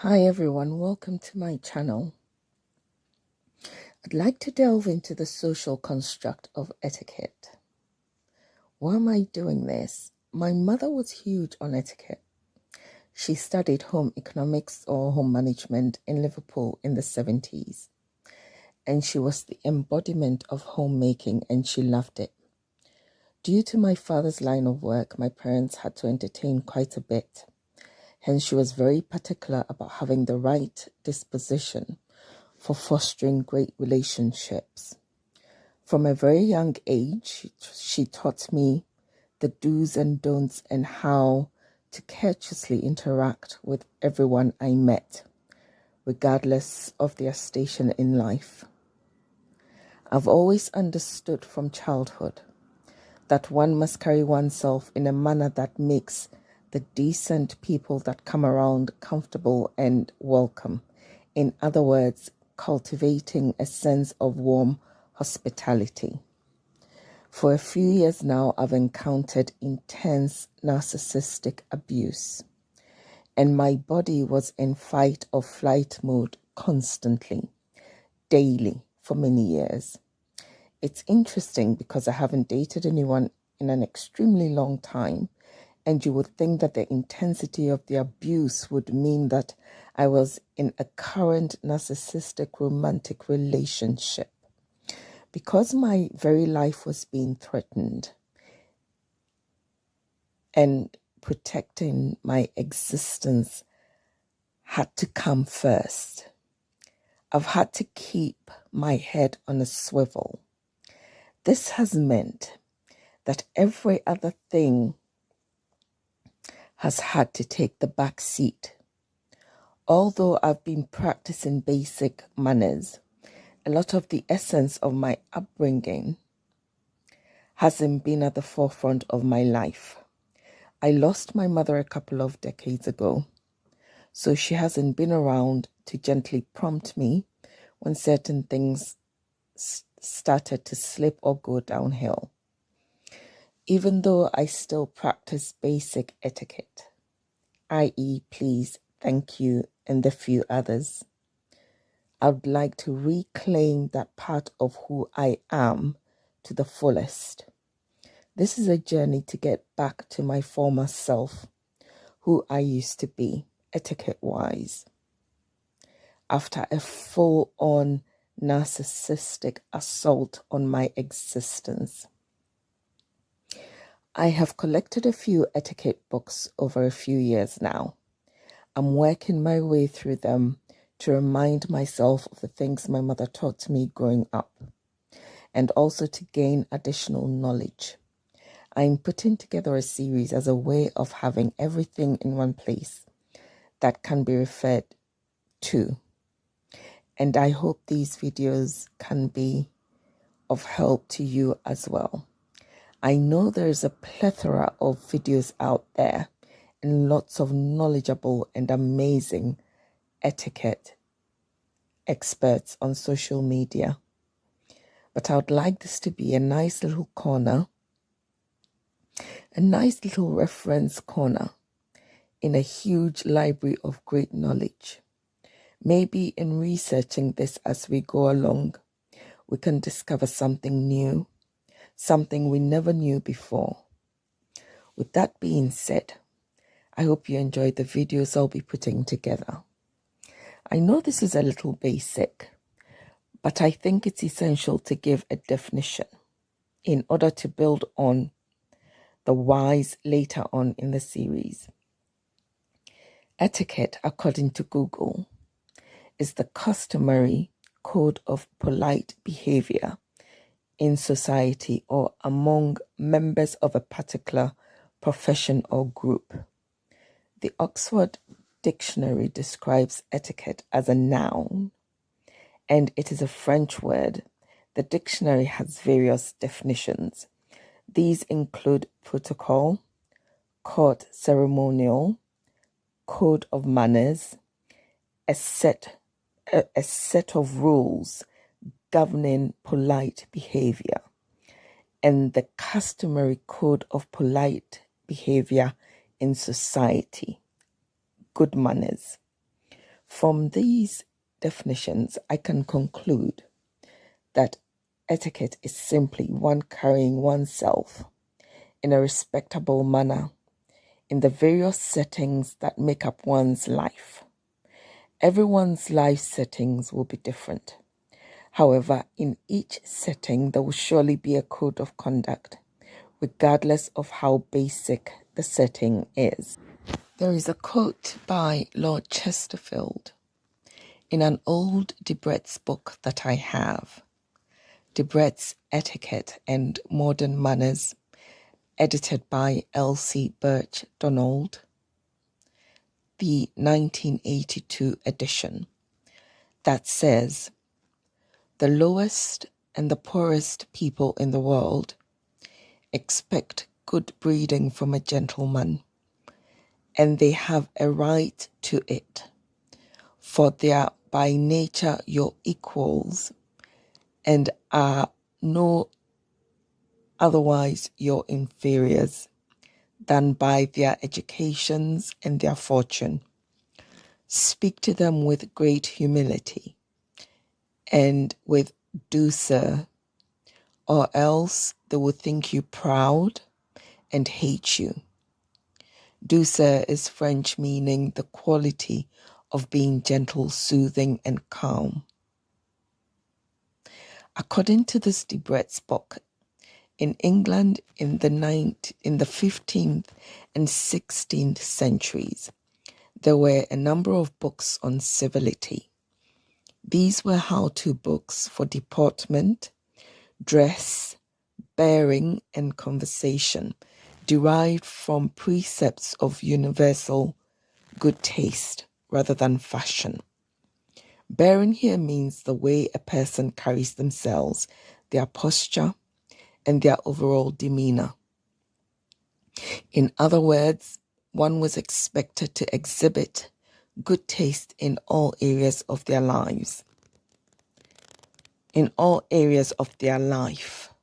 Hi everyone, welcome to my channel. I'd like to delve into the social construct of etiquette. Why am I doing this? My mother was huge on etiquette. She studied home economics or home management in Liverpool in the 70s. And she was the embodiment of homemaking and she loved it. Due to my father's line of work, my parents had to entertain quite a bit. Hence, she was very particular about having the right disposition for fostering great relationships. From a very young age, she taught me the do's and don'ts and how to courteously interact with everyone I met, regardless of their station in life. I've always understood from childhood that one must carry oneself in a manner that makes the decent people that come around comfortable and welcome. In other words, cultivating a sense of warm hospitality. For a few years now, I've encountered intense narcissistic abuse, and my body was in fight or flight mode constantly, daily, for many years. It's interesting because I haven't dated anyone in an extremely long time, and you would think that the intensity of the abuse would mean that I was in a current narcissistic romantic relationship. Because my very life was being threatened and protecting my existence had to come first. I've had to keep my head on a swivel. This has meant that every other thing has had to take the back seat. Although I've been practicing basic manners, a lot of the essence of my upbringing hasn't been at the forefront of my life. I lost my mother a couple of decades ago, so she hasn't been around to gently prompt me when certain things started to slip or go downhill. Even though I still practice basic etiquette, i.e. please, thank you, and a few others, I would like to reclaim that part of who I am to the fullest. This is a journey to get back to my former self, who I used to be, etiquette-wise, after a full-on narcissistic assault on my existence. I have collected a few etiquette books over a few years now. I'm working my way through them to remind myself of the things my mother taught me growing up, and also to gain additional knowledge. I'm putting together a series as a way of having everything in one place that can be referred to. And I hope these videos can be of help to you as well. I know there is a plethora of videos out there and lots of knowledgeable and amazing etiquette experts on social media. But I would like this to be a nice little corner, a nice little reference corner in a huge library of great knowledge. Maybe in researching this as we go along, we can discover something new, something we never knew before. With that being said, I hope you enjoyed the videos I'll be putting together. I know this is a little basic, but I think it's essential to give a definition in order to build on the whys later on in the series. Etiquette, according to Google, is the customary code of polite behavior in society or among members of a particular profession or group. The Oxford Dictionary describes etiquette as a noun, and it is a French word. The dictionary has various definitions. These include protocol, court ceremonial, code of manners, a set of rules governing polite behavior, and the customary code of polite behavior in society, good manners. From these definitions, I can conclude that etiquette is simply one carrying oneself in a respectable manner in the various settings that make up one's life. Everyone's life settings will be different. However, in each setting, there will surely be a code of conduct, regardless of how basic the setting is. There is a quote by Lord Chesterfield in an old Debrett's book that I have, Debrett's Etiquette and Modern Manners, edited by Elsie Birch Donald, the 1982 edition, that says, "The lowest and the poorest people in the world expect good breeding from a gentleman, and they have a right to it, for they are by nature your equals and are no otherwise your inferiors than by their educations and their fortune. Speak to them with great humility and with do sir, or else they will think you proud and hate you." Do sir is French, meaning the quality of being gentle, soothing, and calm. According to this Debrett's book, in England in the 15th and 16th centuries, there were a number of books on civility. These were how-to books for deportment, dress, bearing, and conversation, derived from precepts of universal good taste rather than fashion. Bearing here means the way a person carries themselves, their posture, and their overall demeanor. In other words, one was expected to exhibit good taste in all areas of their lives. In all areas of their life.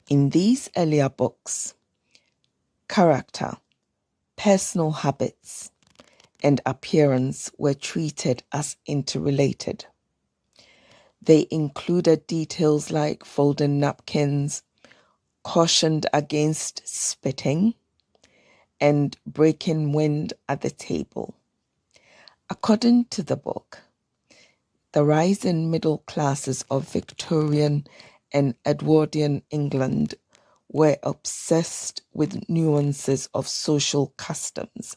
In these earlier books, character, personal habits, and appearance were treated as interrelated. They included details like folding napkins, cautioned against spitting, and breaking wind at the table. According to the book, the rising middle classes of Victorian and Edwardian England were obsessed with nuances of social customs,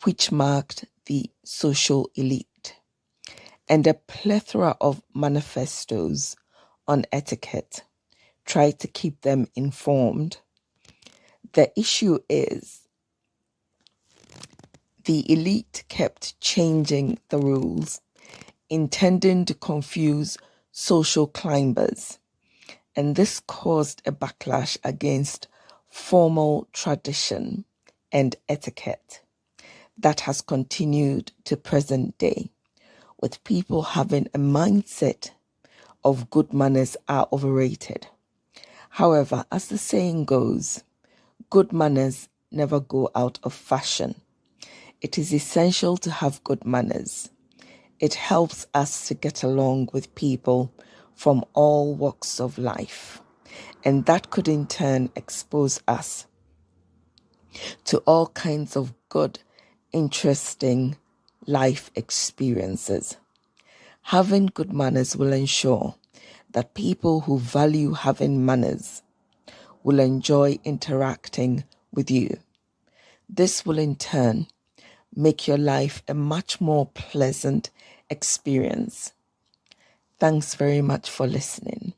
which marked the social elite, and a plethora of manifestos on etiquette tried to keep them informed. The issue is, the elite kept changing the rules, intending to confuse social climbers, and this caused a backlash against formal tradition and etiquette that has continued to present day, with people having a mindset of good manners are overrated. However, as the saying goes, good manners never go out of fashion. It is essential to have good manners. It helps us to get along with people from all walks of life, and that could in turn expose us to all kinds of good, interesting life experiences. Having good manners will ensure that people who value having manners will enjoy interacting with you. This will in turn make your life a much more pleasant experience. Thanks very much for listening.